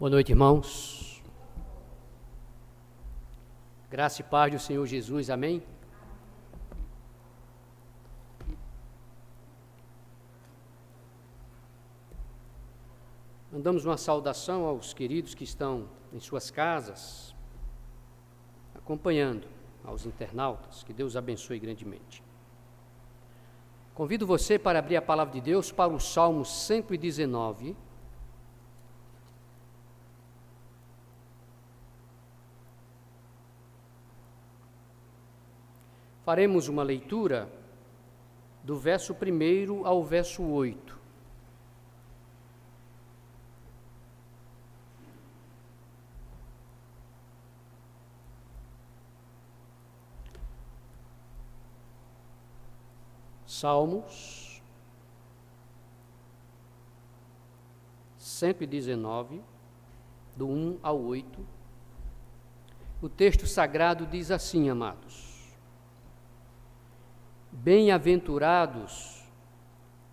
Boa noite, irmãos. Graça e paz do Senhor Jesus, amém? Mandamos uma saudação aos queridos que estão em suas casas, acompanhando, aos internautas, que Deus abençoe grandemente. Convido você para abrir a palavra de Deus para o Salmo 119, faremos uma leitura do verso 1 ao verso 8. Salmos 119, do 1 ao 8. O texto sagrado diz assim, amados: Bem-aventurados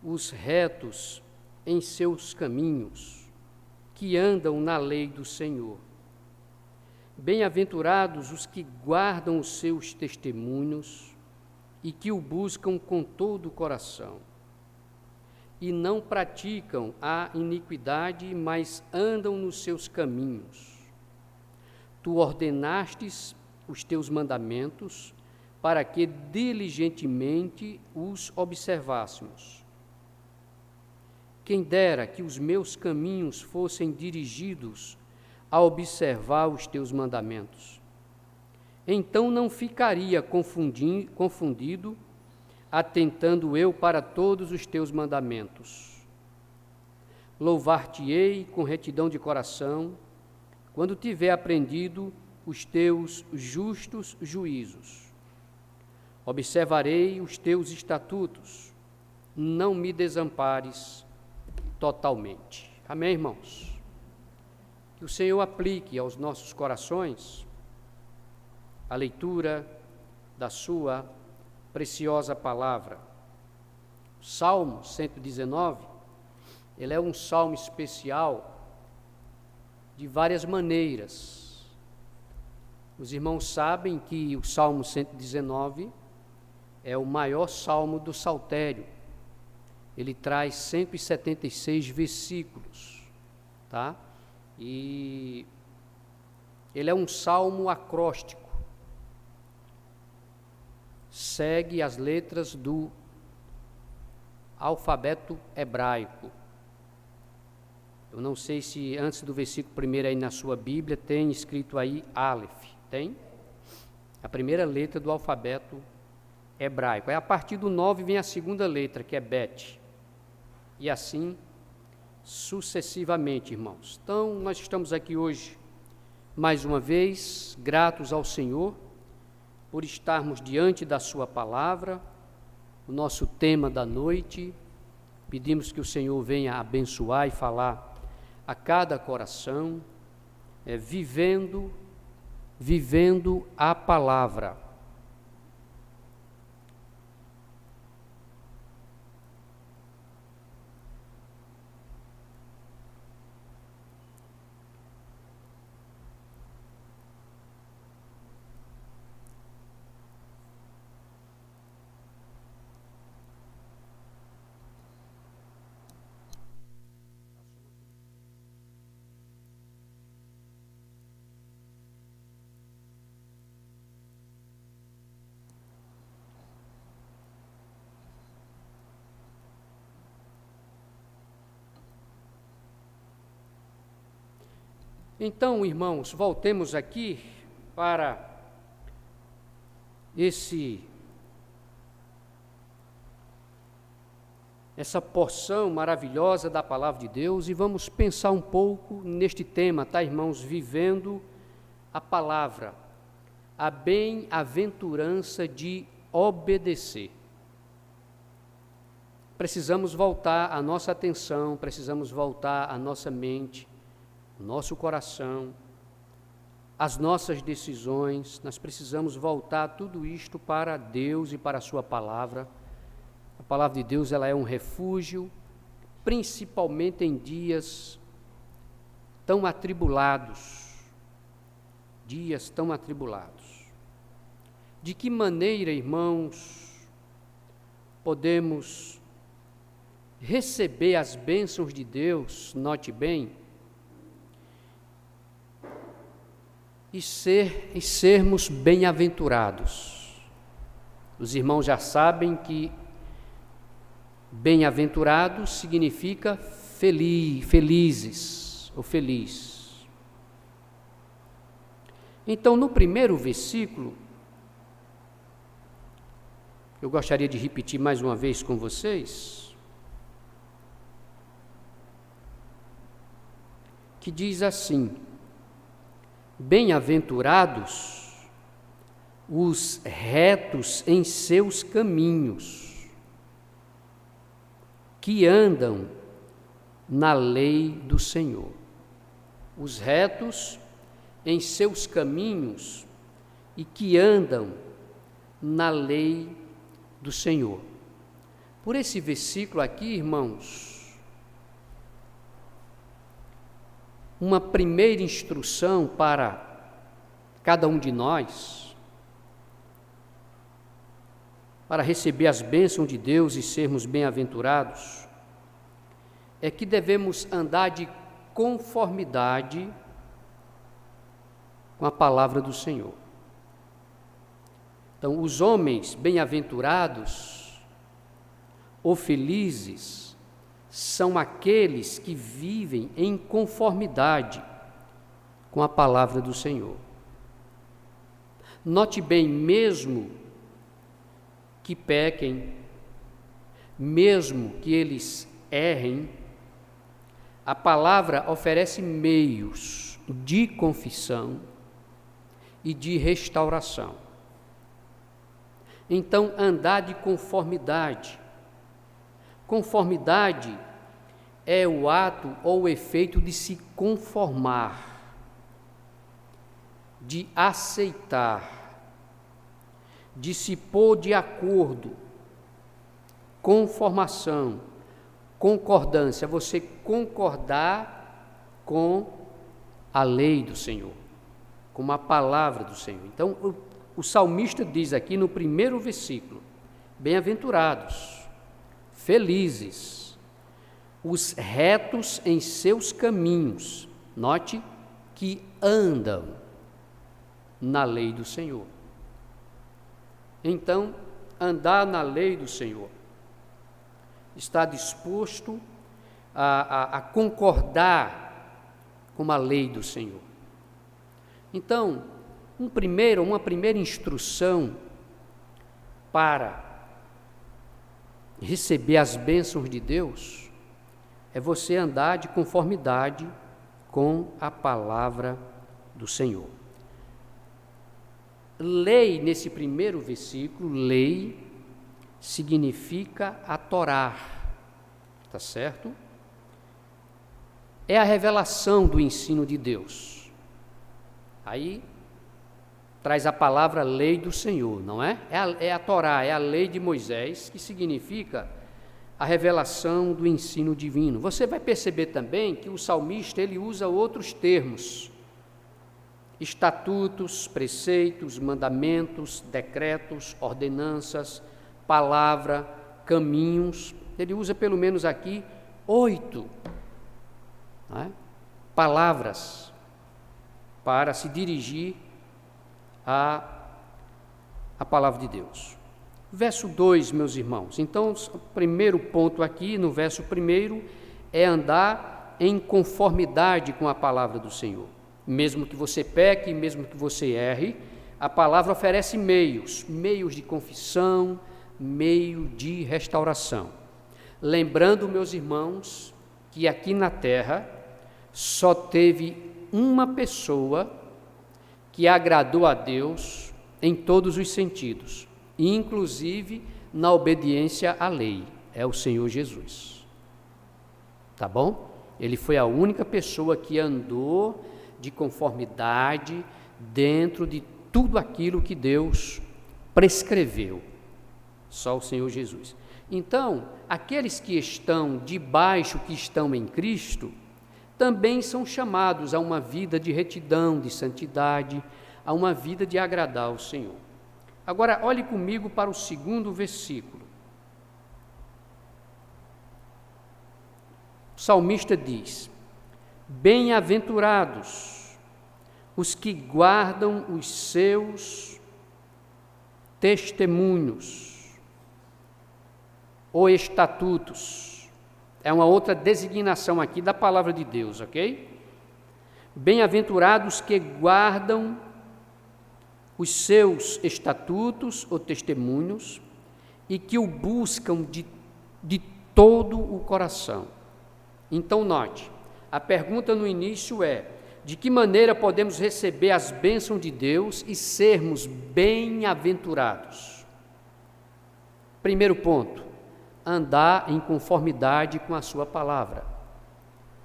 os retos em seus caminhos, que andam na lei do Senhor. Bem-aventurados os que guardam os seus testemunhos e que o buscam com todo o coração, e não praticam a iniquidade, mas andam nos seus caminhos. Tu ordenastes os teus mandamentos, para que diligentemente os observássemos. Quem dera que os meus caminhos fossem dirigidos a observar os teus mandamentos. Então não ficaria confundido, atentando eu para todos os teus mandamentos. Louvar-te-ei com retidão de coração, quando tiver aprendido os teus justos juízos. Observarei os teus estatutos, não me desampares totalmente. Amém, irmãos? Que o Senhor aplique aos nossos corações a leitura da sua preciosa palavra. O Salmo 119, ele é um salmo especial de várias maneiras. Os irmãos sabem que o Salmo 119 é o maior salmo do Saltério. Ele traz 176 versículos, tá? E ele é um salmo acróstico. Segue as letras do alfabeto hebraico. Eu não sei se antes do versículo 1 aí na sua Bíblia tem escrito aí Aleph, tem? A primeira letra do alfabeto hebraico. Aí a partir do 9 vem a segunda letra, que é Bet. E assim sucessivamente, irmãos. Então, nós estamos aqui hoje, mais uma vez, gratos ao Senhor, por estarmos diante da sua palavra, o nosso tema da noite. Pedimos que o Senhor venha abençoar e falar a cada coração, vivendo a palavra. Então, irmãos, voltemos aqui para essa porção maravilhosa da palavra de Deus e vamos pensar um pouco neste tema, tá, irmãos? Vivendo a palavra, a bem-aventurança de obedecer. Precisamos voltar a nossa atenção, precisamos voltar a nossa mente, nosso coração, as nossas decisões, nós precisamos voltar tudo isto para Deus e para a sua palavra. A palavra de Deus, ela é um refúgio, principalmente em dias tão atribulados, dias tão atribulados. De que maneira, irmãos, podemos receber as bênçãos de Deus, note bem, e sermos bem-aventurados? Os irmãos já sabem que bem-aventurado significa felizes ou feliz. Então, no primeiro versículo, eu gostaria de repetir mais uma vez com vocês, que diz assim: bem-aventurados os retos em seus caminhos, que andam na lei do Senhor. Os retos em seus caminhos e que andam na lei do Senhor. Por esse versículo aqui, irmãos, uma primeira instrução para cada um de nós, para receber as bênçãos de Deus e sermos bem-aventurados, é que devemos andar de conformidade com a palavra do Senhor. Então, os homens bem-aventurados ou felizes são aqueles que vivem em conformidade com a palavra do Senhor. Note bem, mesmo que pequem, mesmo que eles errem, a palavra oferece meios de confissão e de restauração. Então, andar de conformidade. Conformidade é o ato ou o efeito de se conformar, de aceitar, de se pôr de acordo, conformação, concordância, você concordar com a lei do Senhor, com a palavra do Senhor. Então, o salmista diz aqui no primeiro versículo: bem-aventurados, felizes, os retos em seus caminhos, note, que andam na lei do Senhor. Então, andar na lei do Senhor, está disposto a concordar com a lei do Senhor. Então, uma primeira instrução para receber as bênçãos de Deus é você andar de conformidade com a palavra do Senhor. Lei, nesse primeiro versículo, lei significa a Torá, tá certo? É a revelação do ensino de Deus. Aí traz a palavra lei do Senhor, não é? É a Torá, é a lei de Moisés, que significa a revelação do ensino divino. Você vai perceber também que o salmista ele usa outros termos: estatutos, preceitos, mandamentos, decretos, ordenanças, palavra, caminhos. Ele usa pelo menos aqui 8 palavras para se dirigir à palavra de Deus. Verso 2, meus irmãos. Então, o primeiro ponto aqui, no verso 1, é andar em conformidade com a palavra do Senhor. Mesmo que você peque, mesmo que você erre, a palavra oferece meios de confissão, meio de restauração. Lembrando, meus irmãos, que aqui na terra só teve uma pessoa que agradou a Deus em todos os sentidos, inclusive na obediência à lei, é o Senhor Jesus. Tá bom? Ele foi a única pessoa que andou de conformidade dentro de tudo aquilo que Deus prescreveu. Só o Senhor Jesus. Então, aqueles que estão debaixo, que estão em Cristo, também são chamados a uma vida de retidão, de santidade, a uma vida de agradar ao Senhor. Agora, olhe comigo para o 2º versículo. O salmista diz: bem-aventurados os que guardam os seus testemunhos ou estatutos. É uma outra designação aqui da palavra de Deus, ok? Bem-aventurados que guardam os seus estatutos ou testemunhos e que o buscam de todo o coração. Então, note, a pergunta no início é: de que maneira podemos receber as bênçãos de Deus e sermos bem-aventurados? Primeiro ponto: andar em conformidade com a sua palavra,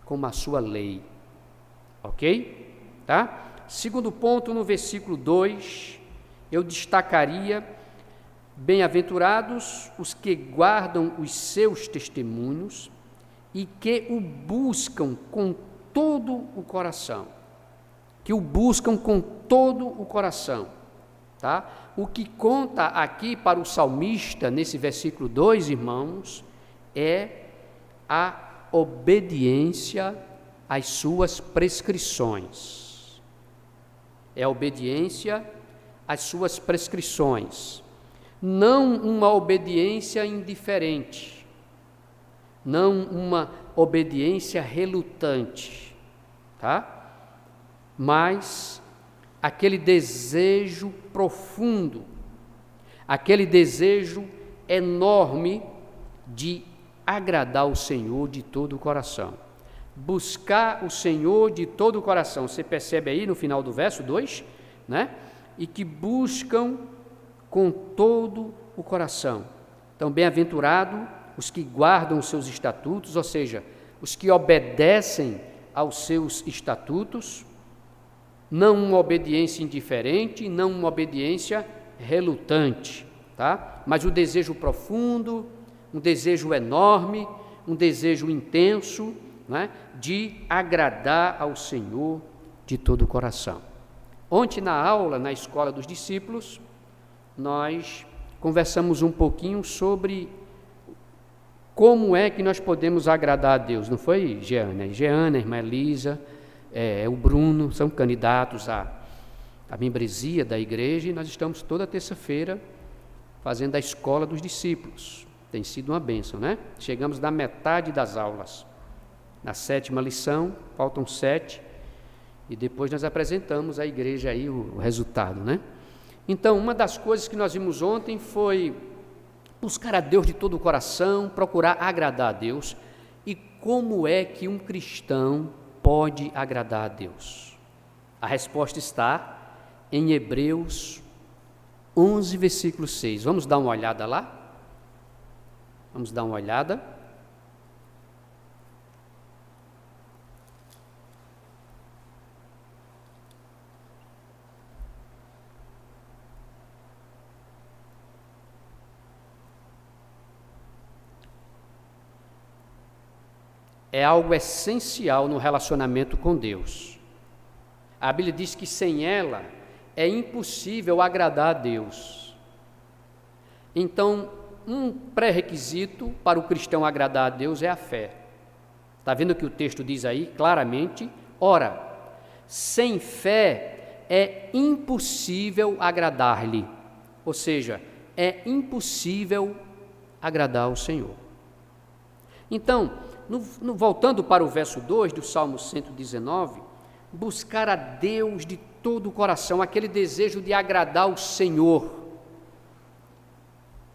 com a sua lei. Ok? Tá? Segundo ponto, no versículo 2, eu destacaria: bem-aventurados os que guardam os seus testemunhos e que o buscam com todo o coração. Que o buscam com todo o coração. Tá? O que conta aqui para o salmista, nesse versículo 2, irmãos, é a obediência às suas prescrições. É a obediência às suas prescrições. Não uma obediência indiferente, não uma obediência relutante, tá? Mas aquele desejo profundo, aquele desejo enorme de agradar o Senhor de todo o coração. Buscar o Senhor de todo o coração. Você percebe aí no final do verso 2, né? E que buscam com todo o coração. Então, bem-aventurado os que guardam os seus estatutos, ou seja, os que obedecem aos seus estatutos, não uma obediência indiferente, não uma obediência relutante, tá? Mas o desejo profundo, um desejo enorme, um desejo intenso, né, de agradar ao Senhor de todo o coração. Ontem na aula, na escola dos discípulos, nós conversamos um pouquinho sobre como é que nós podemos agradar a Deus, não foi, Jeana? Jeana, a irmã Elisa, o Bruno, são candidatos à membresia da igreja, e nós estamos toda terça-feira fazendo a escola dos discípulos. Tem sido uma bênção, né? Chegamos na metade das aulas. Na 7ª lição, faltam 7, e depois nós apresentamos à igreja aí o resultado, né? Então, uma das coisas que nós vimos ontem foi buscar a Deus de todo o coração, procurar agradar a Deus. E como é que um cristão pode agradar a Deus? A resposta está em Hebreus 11, versículo 6. Vamos dar uma olhada lá? Vamos dar uma olhada. É algo essencial no relacionamento com Deus. A Bíblia diz que sem ela é impossível agradar a Deus. Então, um pré-requisito para o cristão agradar a Deus é a fé. Está vendo o que o texto diz aí claramente? Ora, sem fé é impossível agradar-lhe. Ou seja, é impossível agradar ao Senhor. Então, voltando para o verso 2 do Salmo 119, buscar a Deus de todo o coração, aquele desejo de agradar o Senhor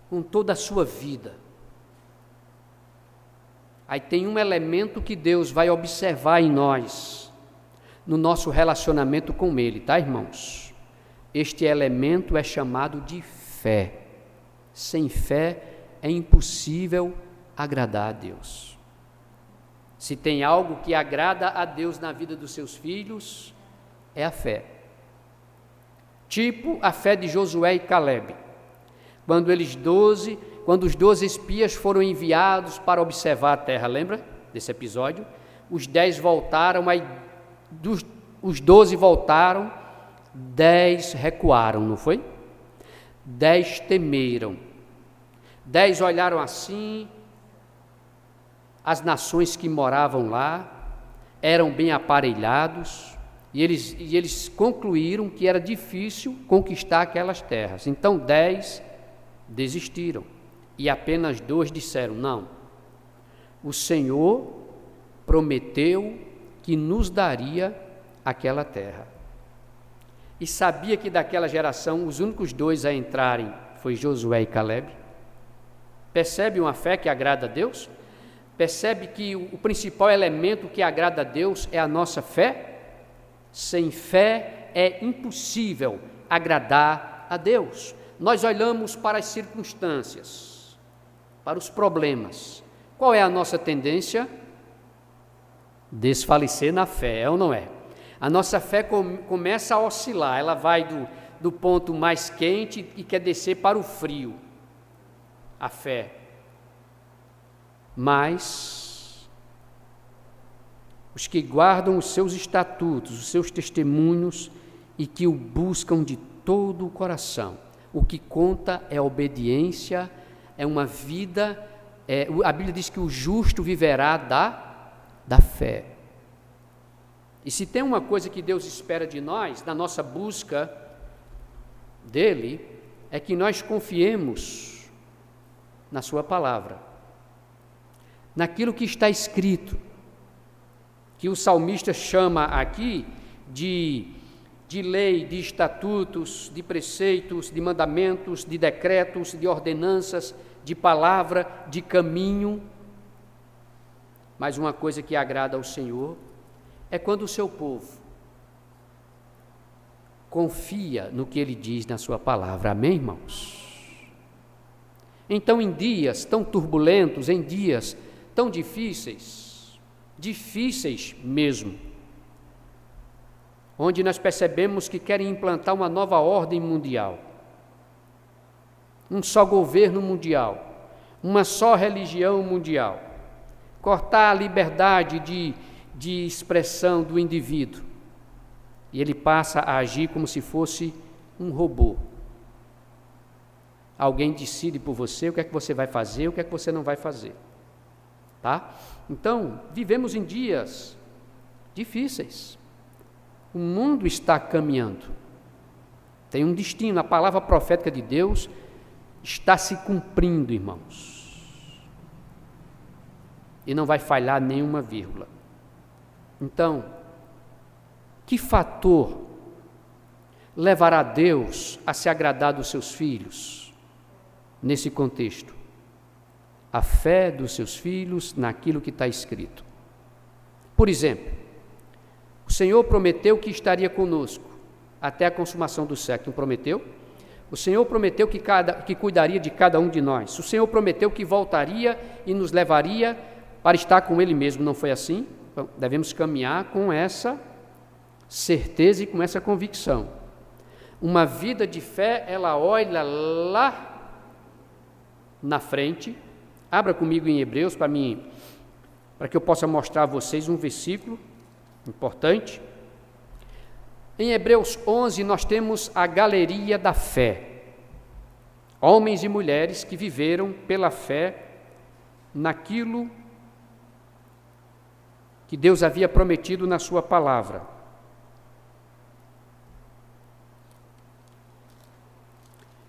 com toda a sua vida. Aí tem um elemento que Deus vai observar em nós, no nosso relacionamento com Ele, tá, irmãos? Este elemento é chamado de fé. Sem fé é impossível agradar a Deus. Se tem algo que agrada a Deus na vida dos seus filhos, é a fé. Tipo a fé de Josué e Caleb. Quando os 12 espias foram enviados para observar a terra, lembra desse episódio? os 10 voltaram, aí os 12 voltaram, 10 recuaram, não foi? 10 temeram. 10 olharam assim, as nações que moravam lá eram bem aparelhados, e eles concluíram que era difícil conquistar aquelas terras. Então 10 desistiram, e apenas 2 disseram: não, o Senhor prometeu que nos daria aquela terra. E sabia que daquela geração os únicos 2 a entrarem foi Josué e Caleb. Percebe uma fé que agrada a Deus? Percebe que o principal elemento que agrada a Deus é a nossa fé? Sem fé é impossível agradar a Deus. Nós olhamos para as circunstâncias, para os problemas. Qual é a nossa tendência? Desfalecer na fé, é ou não é? A nossa fé começa a oscilar, ela vai do ponto mais quente e quer descer para o frio. A fé. Mas os que guardam os seus estatutos, os seus testemunhos e que o buscam de todo o coração, o que conta é a obediência, é uma vida, a Bíblia diz que o justo viverá da fé. E se tem uma coisa que Deus espera de nós, na nossa busca dEle, é que nós confiemos na sua palavra, naquilo que está escrito, que o salmista chama aqui de lei, de estatutos, de preceitos, de mandamentos, de decretos, de ordenanças, de palavra, de caminho. Mas uma coisa que agrada ao Senhor é quando o seu povo confia no que Ele diz na sua palavra. Amém, irmãos? Então, em dias tão turbulentos, em dias tão difíceis mesmo, onde nós percebemos que querem implantar uma nova ordem mundial, um só governo mundial, uma só religião mundial, cortar a liberdade de expressão do indivíduo, e ele passa a agir como se fosse um robô. Alguém decide por você o que é que você vai fazer, o que é que você não vai fazer. Tá? Então, vivemos em dias difíceis. O mundo está caminhando. Tem um destino, a palavra profética de Deus está se cumprindo, irmãos. E não vai falhar nenhuma vírgula. Então, que fator levará Deus a se agradar dos seus filhos nesse contexto? A fé dos seus filhos naquilo que está escrito. Por exemplo, o Senhor prometeu que estaria conosco até a consumação do século. Prometeu? O Senhor prometeu que cuidaria de cada um de nós. O Senhor prometeu que voltaria e nos levaria para estar com Ele mesmo. Não foi assim? Então, devemos caminhar com essa certeza e com essa convicção. Uma vida de fé, ela olha lá na frente. Abra comigo em Hebreus para que eu possa mostrar a vocês um versículo importante. Em Hebreus 11 nós temos a galeria da fé. Homens e mulheres que viveram pela fé naquilo que Deus havia prometido na sua palavra.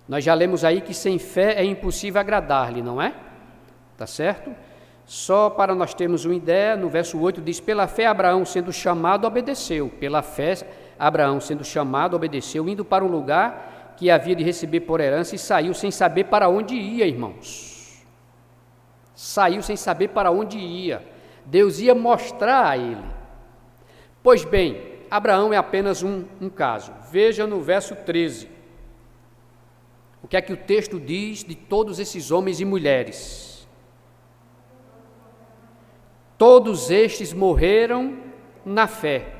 Nós já lemos aí que sem fé é impossível agradar-lhe, não é? Tá certo? Só para nós termos uma ideia, no verso 8 diz: pela fé Abraão, sendo chamado, obedeceu. Pela fé Abraão, sendo chamado, obedeceu, indo para um lugar que havia de receber por herança, e saiu sem saber para onde ia, irmãos. Saiu sem saber para onde ia. Deus ia mostrar a ele. Pois bem, Abraão é apenas um caso. Veja no verso 13. O que é que o texto diz de todos esses homens e mulheres? Todos estes morreram na fé,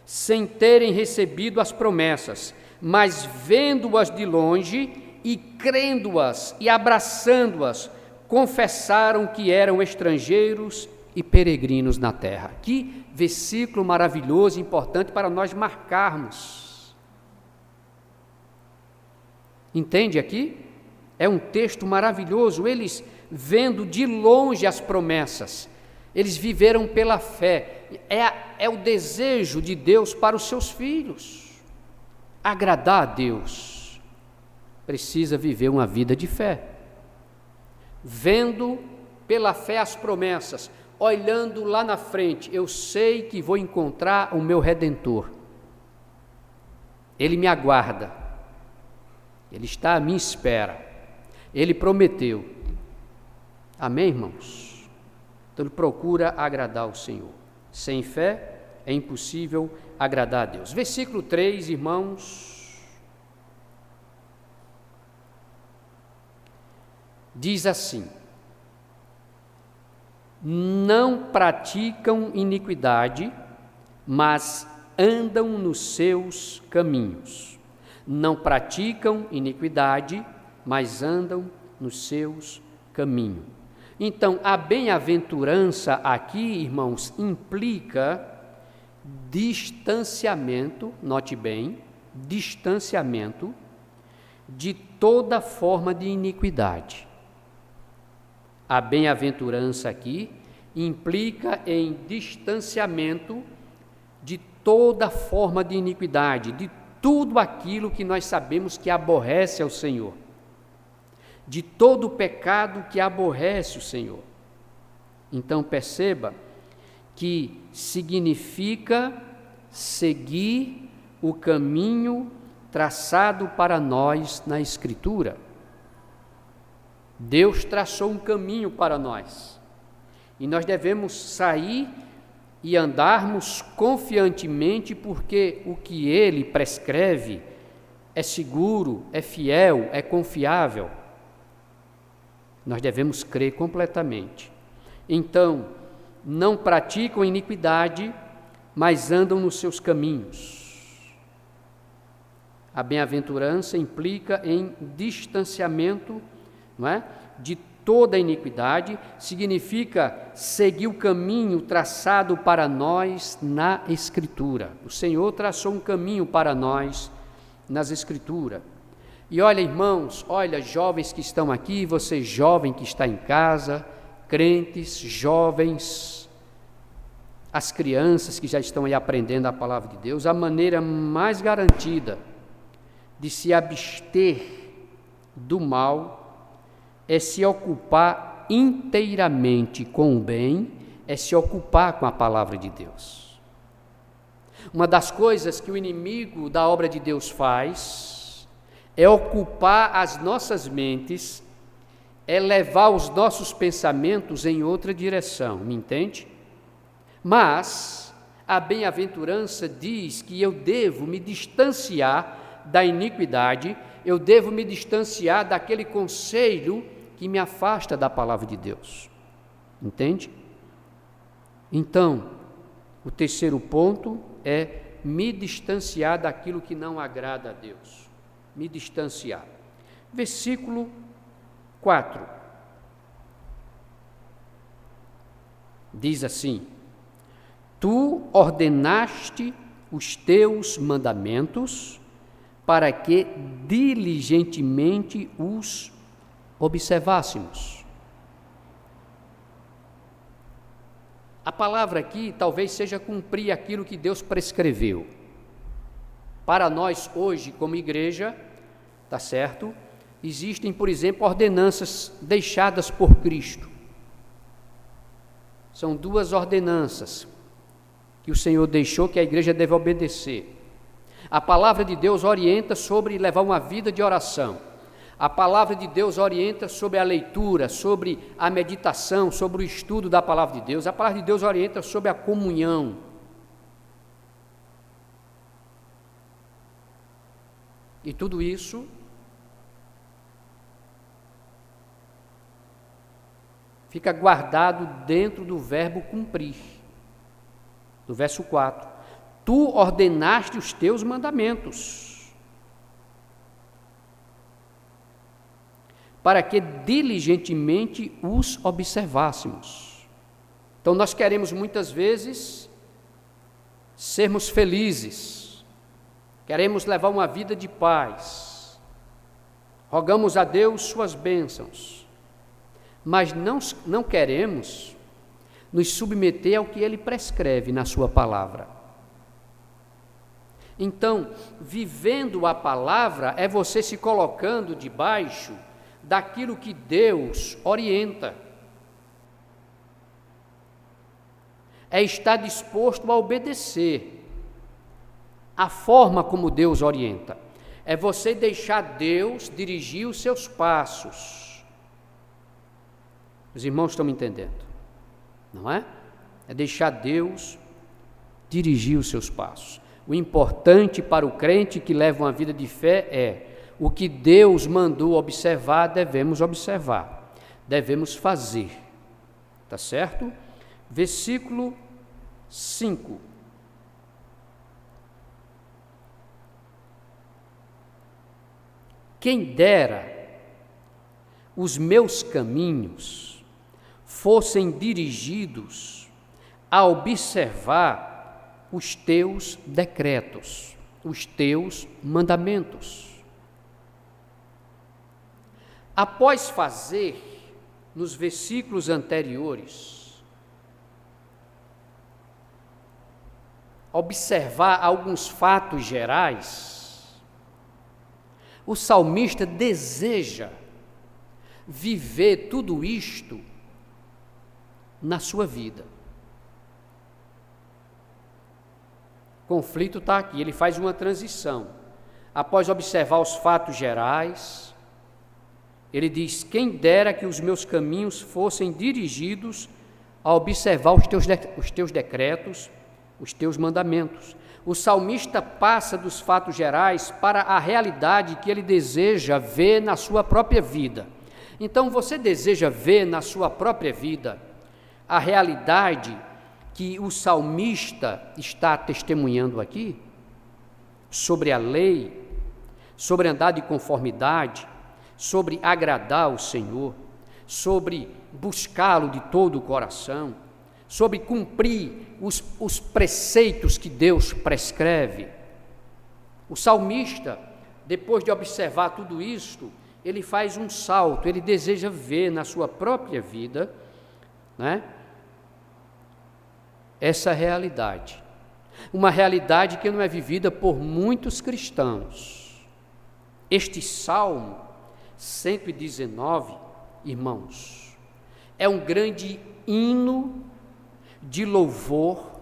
sem terem recebido as promessas, mas vendo-as de longe e crendo-as e abraçando-as, confessaram que eram estrangeiros e peregrinos na terra. Que versículo maravilhoso e importante para nós marcarmos. Entende aqui? É um texto maravilhoso. Eles, vendo de longe as promessas, eles viveram pela fé. É o desejo de Deus para os seus filhos. Agradar a Deus precisa viver uma vida de fé. Vendo pela fé as promessas, olhando lá na frente, eu sei que vou encontrar o meu Redentor. Ele me aguarda. Ele está à minha espera. Ele prometeu. Amém, irmãos? Então ele procura agradar o Senhor. Sem fé é impossível agradar a Deus. Versículo 3, irmãos, diz assim: não praticam iniquidade, mas andam nos seus caminhos. Não praticam iniquidade, mas andam nos seus caminhos. Então, a bem-aventurança aqui, irmãos, implica distanciamento, note bem, distanciamento de toda forma de iniquidade. A bem-aventurança aqui implica em distanciamento de toda forma de iniquidade, de tudo aquilo que nós sabemos que aborrece ao Senhor, de todo o pecado que aborrece o Senhor. Então perceba que significa seguir o caminho traçado para nós na Escritura. Deus traçou um caminho para nós, e nós devemos sair e andarmos confiantemente, porque o que Ele prescreve é seguro, é fiel, é confiável. Nós devemos crer completamente. Então, não praticam iniquidade, mas andam nos seus caminhos. A bem-aventurança implica em distanciamento, não é, de toda a iniquidade, significa seguir o caminho traçado para nós na Escritura. O Senhor traçou um caminho para nós nas Escrituras. E olha, irmãos, olha, jovens que estão aqui, você jovem que está em casa, crentes, jovens, as crianças que já estão aí aprendendo a palavra de Deus, a maneira mais garantida de se abster do mal é se ocupar inteiramente com o bem, é se ocupar com a palavra de Deus. Uma das coisas que o inimigo da obra de Deus faz é ocupar as nossas mentes, é levar os nossos pensamentos em outra direção, me entende? Mas a bem-aventurança diz que eu devo me distanciar da iniquidade, eu devo me distanciar daquele conselho que me afasta da palavra de Deus. Entende? Então, o terceiro ponto é me distanciar daquilo que não agrada a Deus. Me distanciar. Versículo 4. Diz assim: tu ordenaste os teus mandamentos para que diligentemente os observássemos. A palavra aqui talvez seja cumprir aquilo que Deus prescreveu. Para nós hoje, como igreja, tá certo? Existem, por exemplo, ordenanças deixadas por Cristo. São duas ordenanças que o Senhor deixou que a igreja deve obedecer. A palavra de Deus orienta sobre levar uma vida de oração. A palavra de Deus orienta sobre a leitura, sobre a meditação, sobre o estudo da palavra de Deus. A palavra de Deus orienta sobre a comunhão. E tudo isso fica guardado dentro do verbo cumprir. Do verso 4. Tu ordenaste os teus mandamentos, para que diligentemente os observássemos. Então nós queremos muitas vezes sermos felizes, queremos levar uma vida de paz, rogamos a Deus suas bênçãos, mas não queremos nos submeter ao que Ele prescreve na sua palavra. Então, vivendo a palavra é você se colocando debaixo daquilo que Deus orienta. É estar disposto a obedecer a forma como Deus orienta. É você deixar Deus dirigir os seus passos. Os irmãos estão me entendendo, não é? É deixar Deus dirigir os seus passos. O importante para o crente que leva uma vida de fé é o que Deus mandou observar, devemos observar, devemos fazer. Tá certo? Versículo 5. Quem dera os meus caminhos fossem dirigidos a observar os teus decretos, os teus mandamentos. Após fazer, nos versículos anteriores, observar alguns fatos gerais, o salmista deseja viver tudo isto na sua vida. O conflito está aqui, ele faz uma transição. Após observar os fatos gerais, ele diz: quem dera que os meus caminhos fossem dirigidos a observar os teus decretos, os teus mandamentos. O salmista passa dos fatos gerais para a realidade que ele deseja ver na sua própria vida. Então, você deseja ver na sua própria vida a realidade que o salmista está testemunhando aqui? Sobre a lei, sobre andar de conformidade, sobre agradar o Senhor, sobre buscá-lo de todo o coração, sobre cumprir os preceitos que Deus prescreve. O salmista, depois de observar tudo isto, ele faz um salto, ele deseja ver na sua própria vida, né, essa realidade. Uma realidade que não é vivida por muitos cristãos. Este Salmo 119, irmãos, é um grande hino de louvor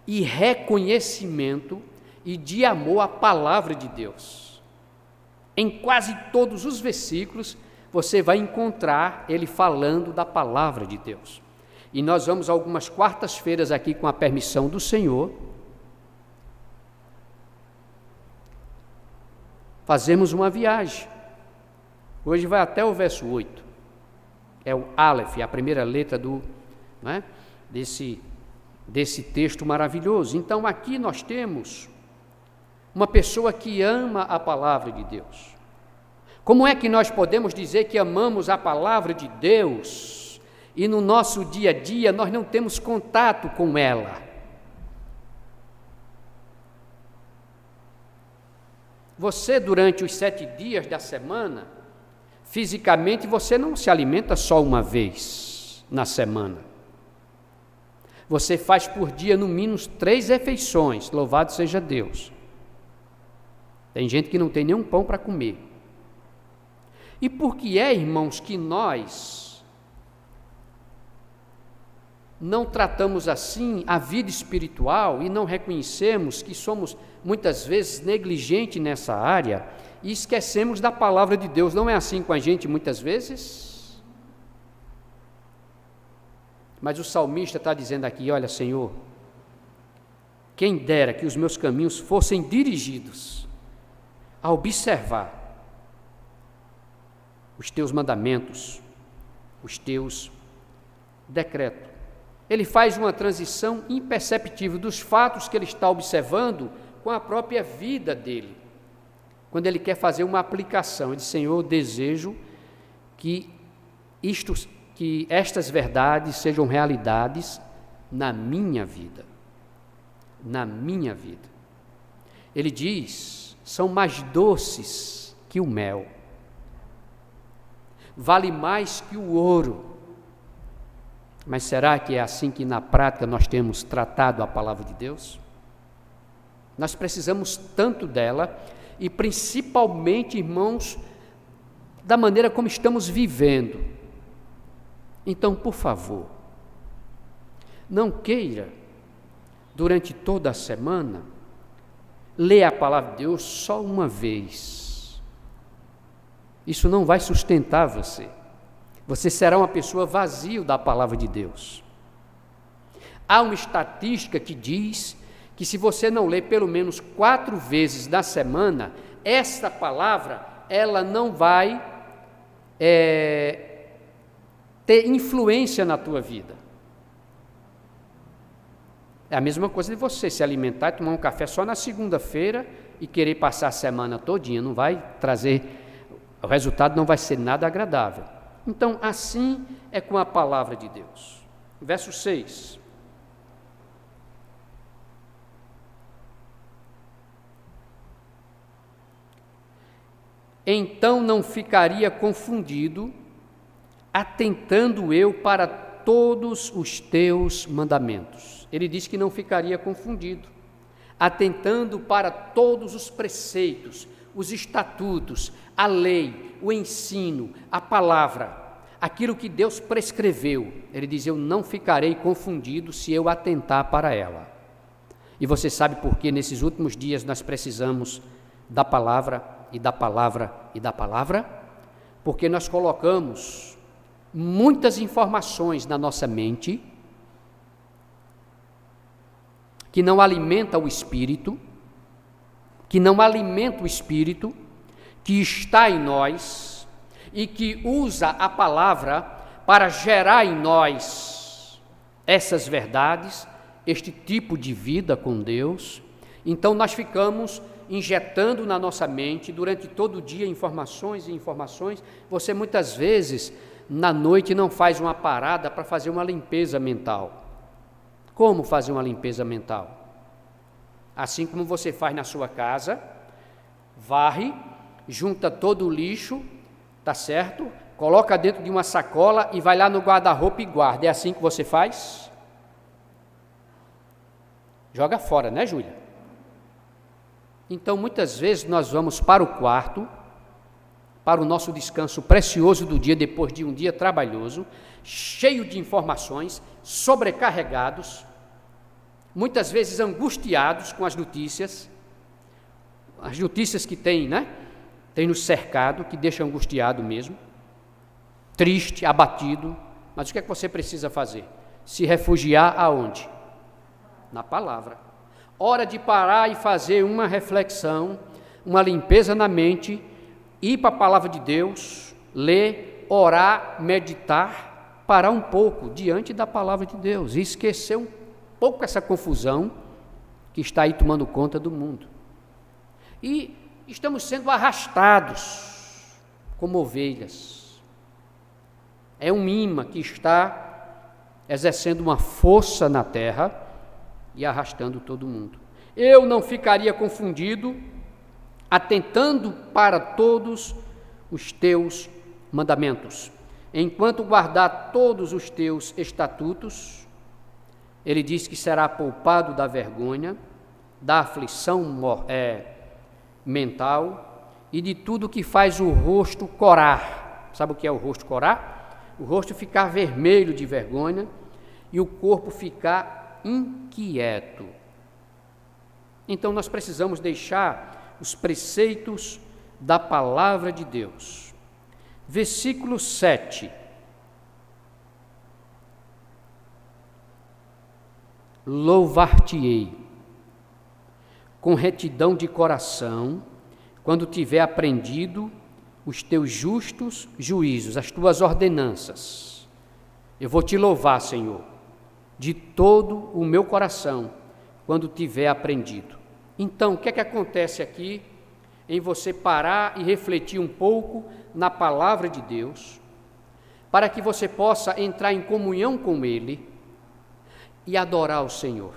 e reconhecimento e de amor à palavra de Deus. Em quase todos os versículos, você vai encontrar ele falando da palavra de Deus. E nós vamos algumas quartas-feiras aqui, com a permissão do Senhor, fazemos uma viagem. Hoje vai até o verso 8. É o Aleph, a primeira letra desse texto maravilhoso. Então aqui nós temos uma pessoa que ama a palavra de Deus. Como é que nós podemos dizer que amamos a palavra de Deus e no nosso dia a dia nós não temos contato com ela? Você, durante os 7 dias da semana, fisicamente você não se alimenta só uma vez na semana. Você faz por dia no mínimo 3 refeições, louvado seja Deus. Tem gente que não tem nenhum pão para comer. E por que é, irmãos, que nós não tratamos assim a vida espiritual e não reconhecemos que somos muitas vezes negligentes nessa área e esquecemos da palavra de Deus? Não é assim com a gente muitas vezes? Mas o salmista está dizendo aqui: olha, Senhor, quem dera que os meus caminhos fossem dirigidos a observar os teus mandamentos, os teus decretos. Ele faz uma transição imperceptível dos fatos que ele está observando com a própria vida dele. Quando ele quer fazer uma aplicação, ele diz: Senhor, eu desejo que isto que estas verdades sejam realidades na minha vida. Na minha vida. Ele diz, são mais doces que o mel. Vale mais que o ouro. Mas será que é assim que na prática nós temos tratado a palavra de Deus? Nós precisamos tanto dela e principalmente, irmãos, da maneira como estamos vivendo. Então, por favor, não queira, durante toda a semana, ler a palavra de Deus só uma vez. Isso não vai sustentar você. Você será uma pessoa vazia da palavra de Deus. Há uma estatística que diz que se você não ler pelo menos 4 vezes na semana, essa palavra, ela não vai ter influência na tua vida. É a mesma coisa de você se alimentar e tomar um café só na segunda-feira e querer passar a semana todinha, não vai trazer, o resultado não vai ser nada agradável. Então, assim é com a palavra de Deus. Verso 6. Então não ficaria confundido, atentando eu para todos os teus mandamentos. Ele diz que não ficaria confundido, atentando para todos os preceitos, os estatutos, a lei, o ensino, a palavra, aquilo que Deus prescreveu. Ele diz, eu não ficarei confundido se eu atentar para ela. E você sabe por que nesses últimos dias nós precisamos da palavra e da palavra e da palavra? Porque nós colocamos muitas informações na nossa mente que não alimenta o espírito, que está em nós e que usa a palavra para gerar em nós essas verdades, este tipo de vida com Deus. Então nós ficamos injetando na nossa mente durante todo o dia informações e informações. Você muitas vezes na noite não faz uma parada para fazer uma limpeza mental. Como fazer uma limpeza mental? Assim como você faz na sua casa, varre, junta todo o lixo, tá certo? Coloca dentro de uma sacola e vai lá no guarda-roupa e guarda. É assim que você faz? Joga fora, né, Júlia? Então, muitas vezes nós vamos para o quarto, para o nosso descanso precioso do dia, depois de um dia trabalhoso, cheio de informações, sobrecarregados, muitas vezes angustiados com as notícias que tem, né? Tem nos cercado, que deixa angustiado mesmo, triste, abatido. Mas o que é que você precisa fazer? Se refugiar aonde? Na palavra. Hora de parar e fazer uma reflexão, uma limpeza na mente, ir para a palavra de Deus, ler, orar, meditar, parar um pouco diante da palavra de Deus e esquecer um pouco essa confusão que está aí tomando conta do mundo. E estamos sendo arrastados como ovelhas. É um imã que está exercendo uma força na terra e arrastando todo mundo. Eu não ficaria confundido, atentando para todos os teus mandamentos. Enquanto guardar todos os teus estatutos, ele diz que será poupado da vergonha, da aflição mental e de tudo que faz o rosto corar. Sabe o que é o rosto corar? O rosto ficar vermelho de vergonha e o corpo ficar inquieto. Então nós precisamos deixar os preceitos da palavra de Deus. Versículo 7. Louvar-te-ei com retidão de coração, quando tiver aprendido os teus justos juízos, as tuas ordenanças. Eu vou te louvar, Senhor, de todo o meu coração, quando tiver aprendido. Então, o que é que acontece aqui em você parar e refletir um pouco na palavra de Deus, para que você possa entrar em comunhão com Ele e adorar o Senhor.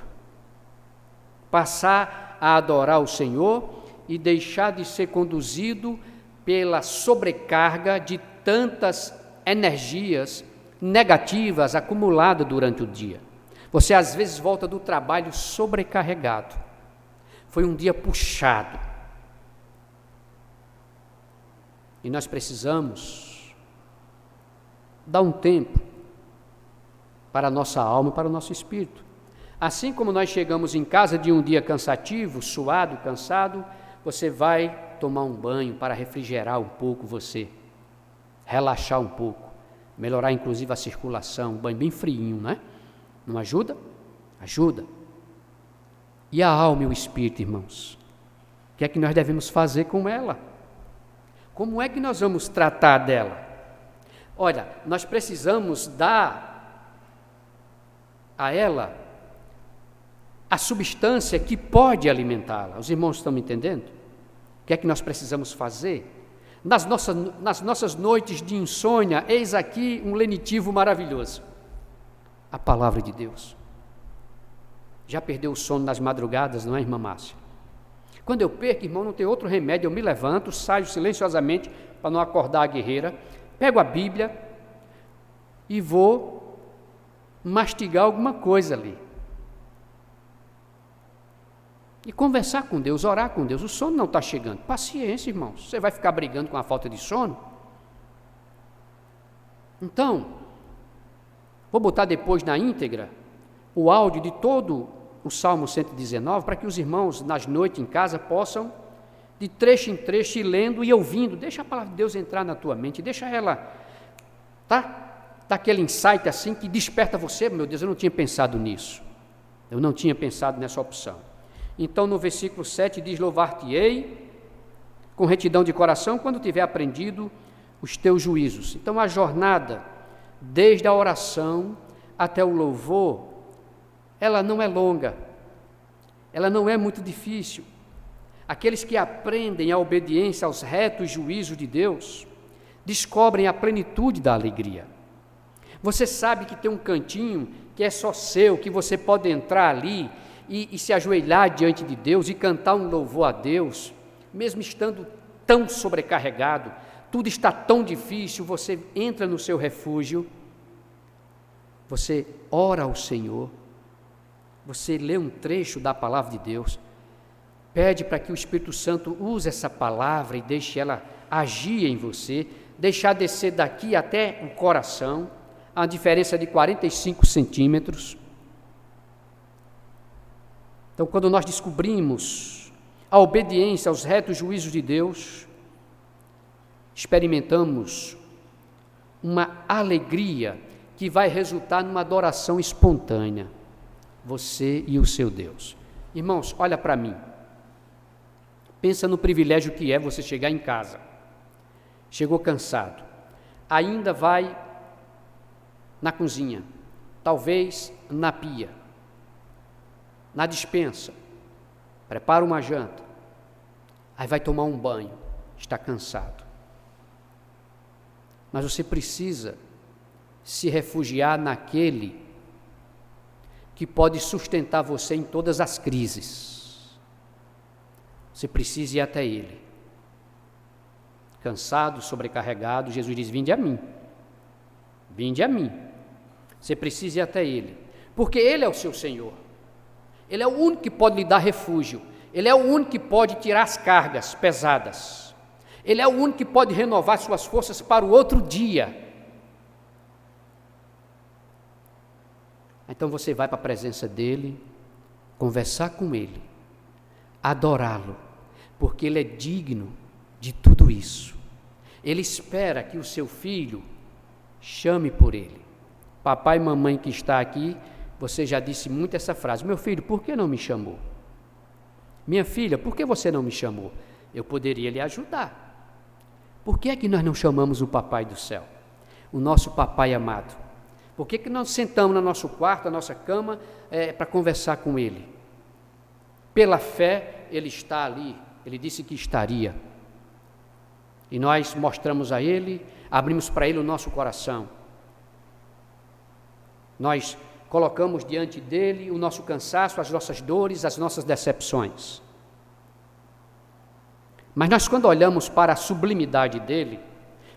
Passar a adorar o Senhor e deixar de ser conduzido pela sobrecarga de tantas energias negativas acumuladas durante o dia. Você às vezes volta do trabalho sobrecarregado. Foi um dia puxado. E nós precisamos dar um tempo para a nossa alma e para o nosso espírito. Assim como nós chegamos em casa de um dia cansativo, suado, cansado, você vai tomar um banho para refrigerar um pouco você, relaxar um pouco, melhorar inclusive a circulação, um banho bem friinho, né? Não ajuda? Ajuda. E a alma e o espírito, irmãos? O que é que nós devemos fazer com ela? Como é que nós vamos tratar dela? Olha, nós precisamos dar a ela a substância que pode alimentá-la. Os irmãos estão me entendendo? O que é que nós precisamos fazer? Nas nossas noites de insônia, eis aqui um lenitivo maravilhoso. A palavra de Deus. Já perdeu o sono nas madrugadas, não é, irmã Márcia? Quando eu perco, irmão, não tem outro remédio, eu me levanto, saio silenciosamente para não acordar a guerreira, pego a Bíblia e vou mastigar alguma coisa ali. E conversar com Deus, orar com Deus. O sono não está chegando. Paciência, irmãos. Você vai ficar brigando com a falta de sono? Então, vou botar depois na íntegra o áudio de todo o Salmo 119, para que os irmãos, nas noites em casa, possam, de trecho em trecho, ir lendo e ouvindo. Deixa a palavra de Deus entrar na tua mente, deixa ela, tá? Dá aquele insight assim que desperta você. Meu Deus, eu não tinha pensado nisso. Eu não tinha pensado nessa opção. Então, no versículo 7 diz: louvar-te-ei com retidão de coração quando tiver aprendido os teus juízos. Então, a jornada, desde a oração até o louvor, ela não é longa, ela não é muito difícil. Aqueles que aprendem a obediência aos retos juízos de Deus, descobrem a plenitude da alegria. Você sabe que tem um cantinho que é só seu, que você pode entrar ali e se ajoelhar diante de Deus e cantar um louvor a Deus, mesmo estando tão sobrecarregado, tudo está tão difícil, você entra no seu refúgio, você ora ao Senhor, você lê um trecho da palavra de Deus, pede para que o Espírito Santo use essa palavra e deixe ela agir em você, deixar descer daqui até o coração, a diferença de 45 centímetros. Então, quando nós descobrimos a obediência aos retos juízos de Deus, experimentamos uma alegria que vai resultar numa adoração espontânea, você e o seu Deus. Irmãos, olha para mim, pensa no privilégio que é você chegar em casa, chegou cansado, ainda vai na cozinha, talvez na pia, na despensa, prepara uma janta, aí vai tomar um banho, está cansado. Mas você precisa se refugiar naquele que pode sustentar você em todas as crises. Você precisa ir até Ele. Cansado, sobrecarregado, Jesus diz: vinde a mim. Vinde a mim. Você precisa ir até Ele, porque Ele é o seu Senhor. Ele é o único que pode lhe dar refúgio. Ele é o único que pode tirar as cargas pesadas. Ele é o único que pode renovar suas forças para o outro dia. Então você vai para a presença dEle, conversar com Ele, adorá-lo, porque Ele é digno de tudo isso. Ele espera que o seu filho chame por Ele. Papai e mamãe que está aqui, você já disse muito essa frase: meu filho, por que não me chamou? Minha filha, por que você não me chamou? Eu poderia lhe ajudar. Por que é que nós não chamamos o Papai do céu, o nosso Papai amado? Por que nós sentamos no nosso quarto, na nossa cama, para conversar com Ele? Pela fé, Ele está ali, Ele disse que estaria. E nós mostramos a Ele, abrimos para Ele o nosso coração. Nós colocamos diante dele o nosso cansaço, as nossas dores, as nossas decepções. Mas nós, quando olhamos para a sublimidade dele,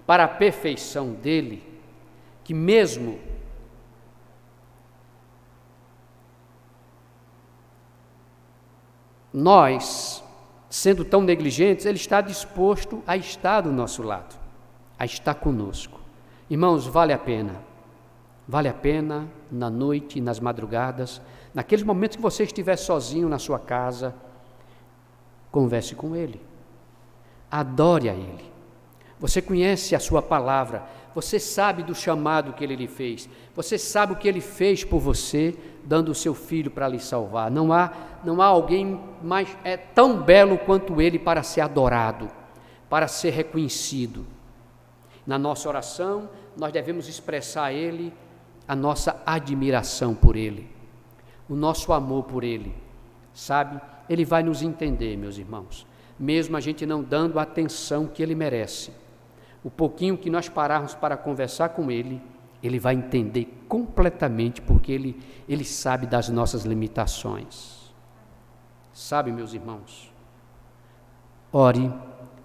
para a perfeição dele, que mesmo nós, sendo tão negligentes, ele está disposto a estar do nosso lado, a estar conosco. Irmãos, vale a pena na noite, nas madrugadas, naqueles momentos que você estiver sozinho na sua casa, converse com ele, adore a ele. Você conhece a sua palavra, você sabe do chamado que ele lhe fez, você sabe o que ele fez por você, dando o seu filho para lhe salvar. Não há alguém mais tão belo quanto ele para ser adorado, para ser reconhecido. Na nossa oração, nós devemos expressar a ele a nossa admiração por ele, o nosso amor por ele, sabe? Ele vai nos entender, meus irmãos, mesmo a gente não dando a atenção que ele merece. O pouquinho que nós pararmos para conversar com ele, ele vai entender completamente, porque ele sabe das nossas limitações. Sabe, meus irmãos? Ore,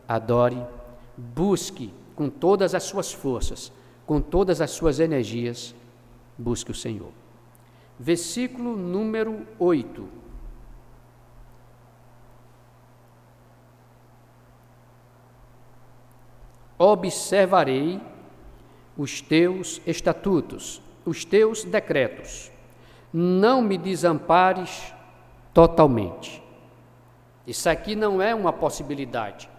adore, busque com todas as suas forças, com todas as suas energias, busque o Senhor. Versículo número 8. Observarei os teus estatutos, os teus decretos. Não me desampares totalmente. Isso aqui não é uma possibilidade.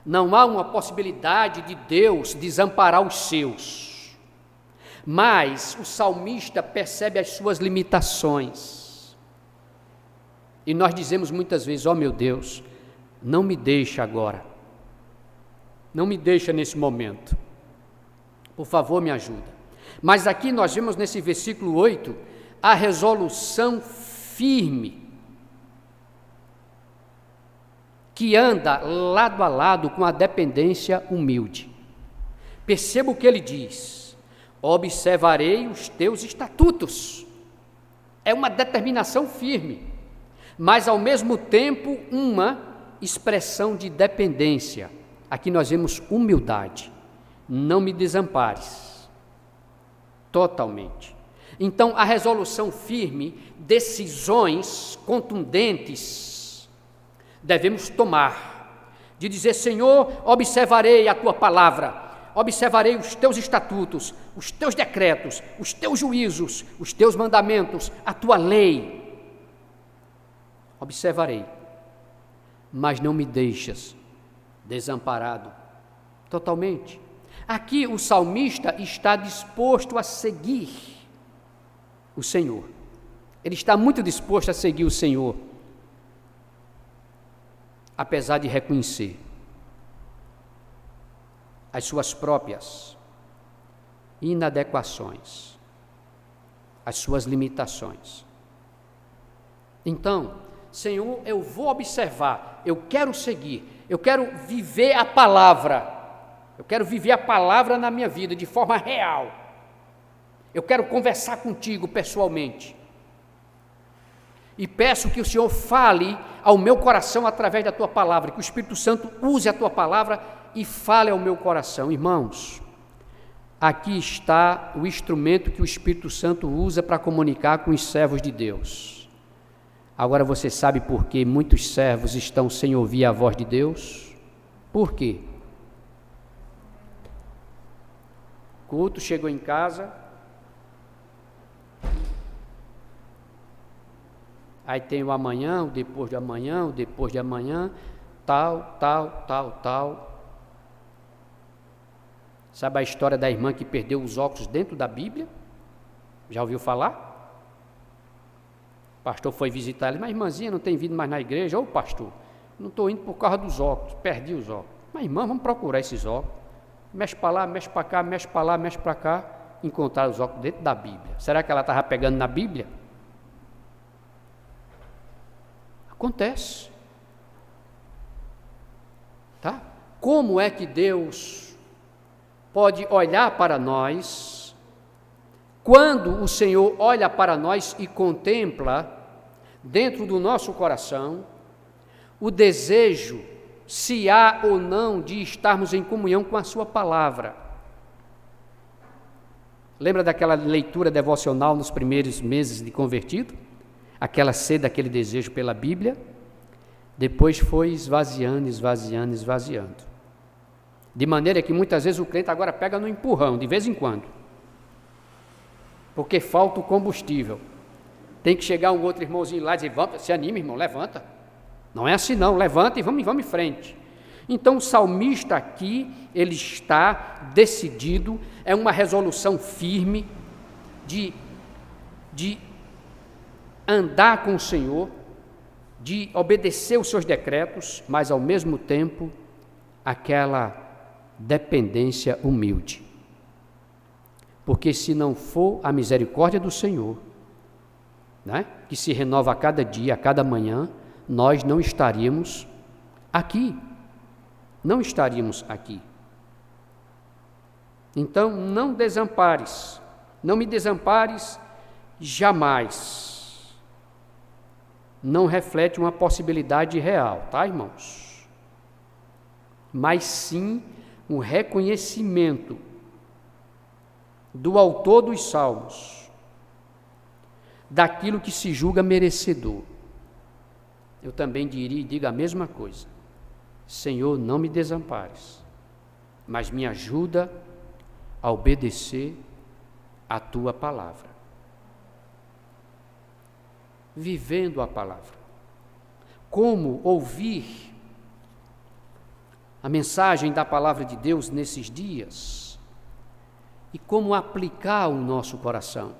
Não há uma possibilidade de Deus desamparar os seus. Mas o salmista percebe as suas limitações. E nós dizemos muitas vezes: ó meu Deus, não me deixa agora. Não me deixa nesse momento. Por favor, me ajuda. Mas aqui nós vemos nesse versículo 8 a resolução firme, que anda lado a lado com a dependência humilde. Perceba o que ele diz: observarei os teus estatutos. É uma determinação firme, mas ao mesmo tempo uma expressão de dependência. Aqui nós vemos humildade. Não me desampares totalmente. Então, a resolução firme, decisões contundentes, devemos tomar, de dizer: Senhor, observarei a tua palavra, observarei os teus estatutos, os teus decretos, os teus juízos, os teus mandamentos, a tua lei. Observarei, mas não me deixas desamparado totalmente. Aqui o salmista está disposto a seguir o Senhor. Ele está muito disposto a seguir o Senhor, apesar de reconhecer as suas próprias inadequações, as suas limitações. Então, Senhor, eu vou observar, eu quero seguir, eu quero viver a palavra, eu quero viver a palavra na minha vida de forma real. Eu quero conversar contigo pessoalmente. E peço que o Senhor fale ao meu coração através da tua palavra, que o Espírito Santo use a tua palavra e fale ao meu coração. Irmãos, aqui está o instrumento que o Espírito Santo usa para comunicar com os servos de Deus. Agora você sabe por que muitos servos estão sem ouvir a voz de Deus? Por quê? Culto, chegou em casa, aí tem o amanhã, o depois de amanhã, o depois de amanhã, tal. Sabe a história da irmã que perdeu os óculos dentro da Bíblia? Já ouviu falar? O pastor foi visitar ela: mas irmãzinha, não tem vindo mais na igreja? Ô pastor, não estou indo por causa dos óculos, perdi os óculos. Mas irmã, vamos procurar esses óculos. Mexe para lá, mexe para cá, mexe para lá, mexe para cá. Encontrar os óculos dentro da Bíblia. Será que ela estava pegando na Bíblia? Acontece. Tá? Como é que Deus pode olhar para nós Quando o Senhor olha para nós e contempla dentro do nosso coração o desejo, se há ou não, de estarmos em comunhão com a sua palavra. Lembra daquela leitura devocional nos primeiros meses de convertido? Aquela sede, aquele desejo pela Bíblia? Depois foi esvaziando, esvaziando, esvaziando. De maneira que muitas vezes o crente agora pega no empurrão, de vez em quando. Porque falta o combustível. Tem que chegar um outro irmãozinho lá e dizer, vamos, se anima, irmão, levanta. Não é assim não, levanta e vamos em frente. Então o salmista aqui, ele está decidido, é uma resolução firme de andar com o Senhor, de obedecer os seus decretos, mas ao mesmo tempo aquela dependência humilde. Porque se não for a misericórdia do Senhor, né, que se renova a cada dia, a cada manhã, nós não estaríamos aqui. Não estaríamos aqui. Então, não desampares, não me desampares jamais. Não reflete uma possibilidade real, tá, irmãos? Mas sim um reconhecimento do autor dos salmos, daquilo que se julga merecedor. Eu também digo a mesma coisa. Senhor, não me desampares, mas me ajuda a obedecer a tua palavra. Vivendo a palavra. Como ouvir a mensagem da palavra de Deus nesses dias e como aplicar o nosso coração.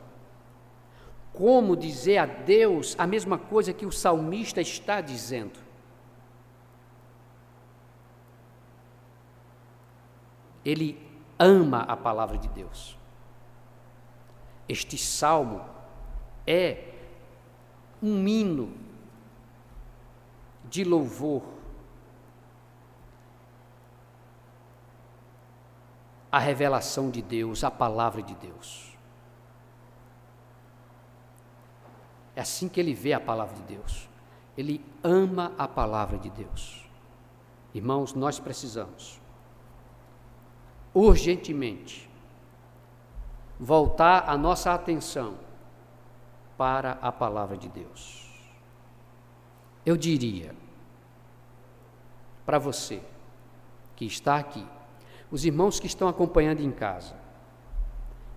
Como dizer a Deus a mesma coisa que o salmista está dizendo. Ele ama a palavra de Deus. Este salmo é um hino de louvor à revelação de Deus, à palavra de Deus. É assim que ele vê a palavra de Deus. Ele ama a palavra de Deus. Irmãos, nós precisamos urgentemente voltar a nossa atenção para a palavra de Deus. Eu diria para você que está aqui, os irmãos que estão acompanhando em casa,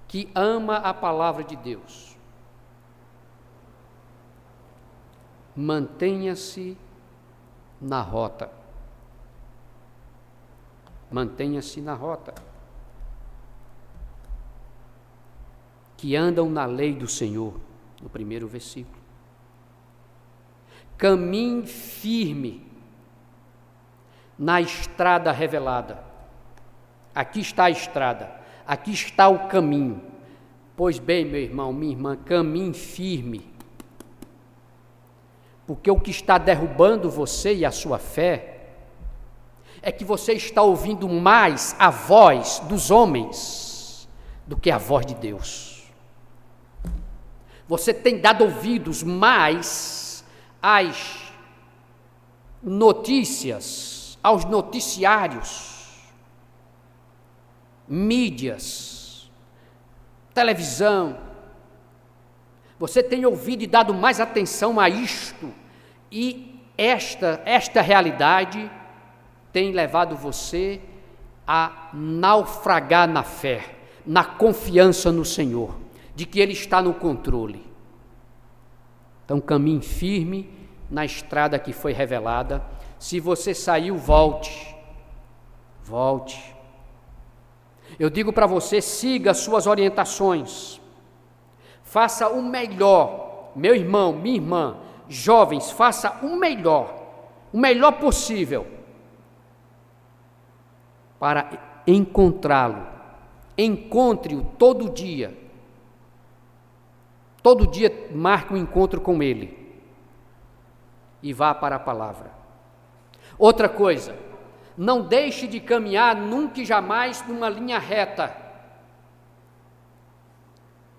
que ama a palavra de Deus, mantenha-se na rota. Mantenha-se na rota. Que andam na lei do Senhor, no primeiro versículo. Caminhe firme na estrada revelada. Aqui está a estrada, aqui está o caminho. Pois bem, meu irmão, minha irmã, caminhe firme. Porque o que está derrubando você e a sua fé é que você está ouvindo mais a voz dos homens do que a voz de Deus. Você tem dado ouvidos mais às notícias, aos noticiários, mídias, televisão. Você tem ouvido e dado mais atenção a isto, e esta realidade tem levado você a naufragar na fé, na confiança no Senhor, de que Ele está no controle. Então caminhe firme na estrada que foi revelada. Se você saiu, volte. Volte. Eu digo para você, siga suas orientações. Faça o melhor, meu irmão, minha irmã, jovens, faça o melhor possível para encontrá-lo. Encontre-o todo dia. Todo dia marque um encontro com ele e vá para a palavra. Outra coisa, não deixe de caminhar nunca e jamais numa linha reta.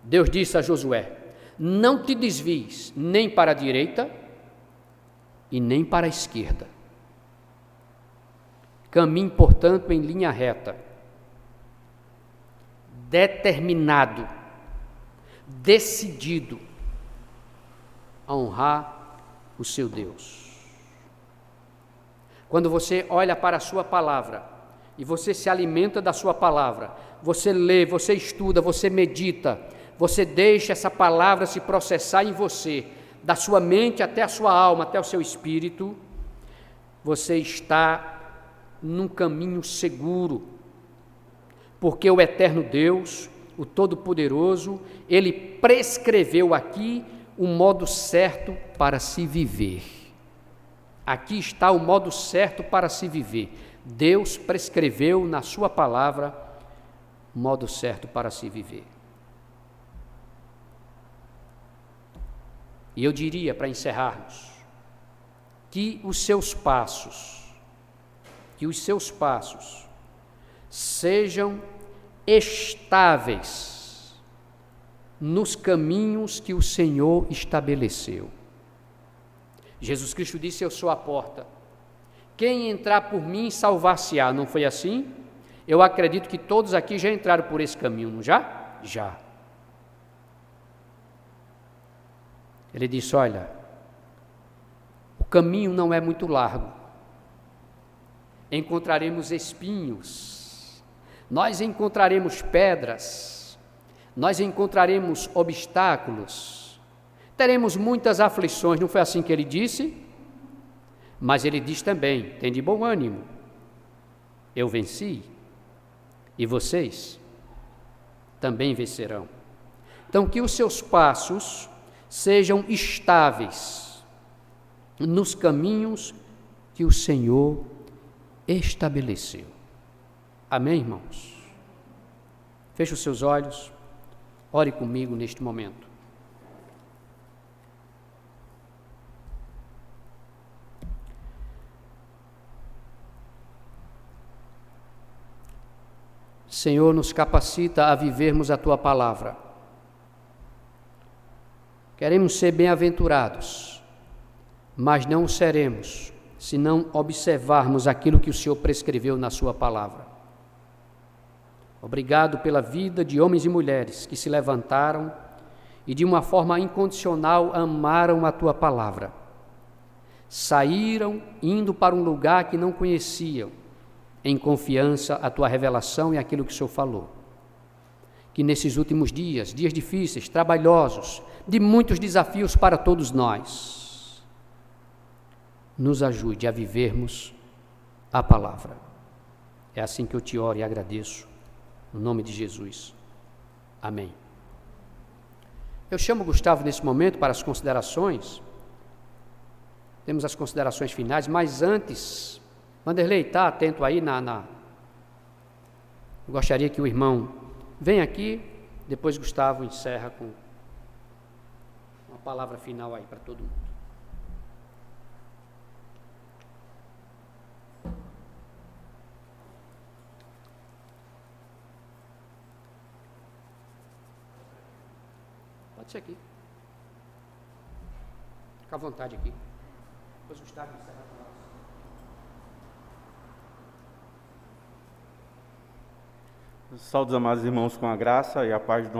Deus disse a Josué: não te desvies nem para a direita e nem para a esquerda. Caminhe, portanto, em linha reta, determinado, decidido a honrar o seu Deus. Quando você olha para a sua palavra e você se alimenta da sua palavra, você lê, você estuda, você medita, você deixa essa palavra se processar em você, da sua mente até a sua alma, até o seu espírito, você está num caminho seguro, porque o eterno Deus, o Todo-Poderoso, Ele prescreveu aqui o modo certo para se viver. Aqui está o modo certo para se viver. Deus prescreveu na sua palavra o modo certo para se viver. E eu diria, para encerrarmos, que os seus passos sejam estáveis nos caminhos que o Senhor estabeleceu. Jesus Cristo disse: eu sou a porta. Quem entrar por mim salvar-se-á. Não foi assim? Eu acredito que todos aqui já entraram por esse caminho, não já? Já. Ele disse: olha, o caminho não é muito largo. Encontraremos espinhos, nós encontraremos pedras, nós encontraremos obstáculos, teremos muitas aflições. Não foi assim que ele disse? Mas ele diz também: tem de bom ânimo, eu venci, e vocês também vencerão. Então, que os seus passos sejam estáveis nos caminhos que o Senhor estabeleceu. Amém, irmãos? Feche os seus olhos, ore comigo neste momento. Senhor, nos capacita a vivermos a Tua palavra. Queremos ser bem-aventurados, mas não o seremos se não observarmos aquilo que o Senhor prescreveu na sua palavra. Obrigado pela vida de homens e mulheres que se levantaram e de uma forma incondicional amaram a Tua palavra. Saíram indo para um lugar que não conheciam, em confiança a Tua revelação e aquilo que o Senhor falou. Que nesses últimos dias, dias difíceis, trabalhosos, de muitos desafios para todos nós, nos ajude a vivermos a palavra. É assim que eu te oro e agradeço, no nome de Jesus. Amém. Eu chamo o Gustavo nesse momento para as considerações. Temos as considerações finais, mas antes, Vanderlei, está atento aí Eu gostaria que o irmão venha aqui, depois Gustavo encerra com uma palavra final aí para todo mundo. Pode ser aqui. Fica à vontade aqui. Depois Gustavo encerra com nós. Saúde, amados irmãos, com a graça e a paz do nosso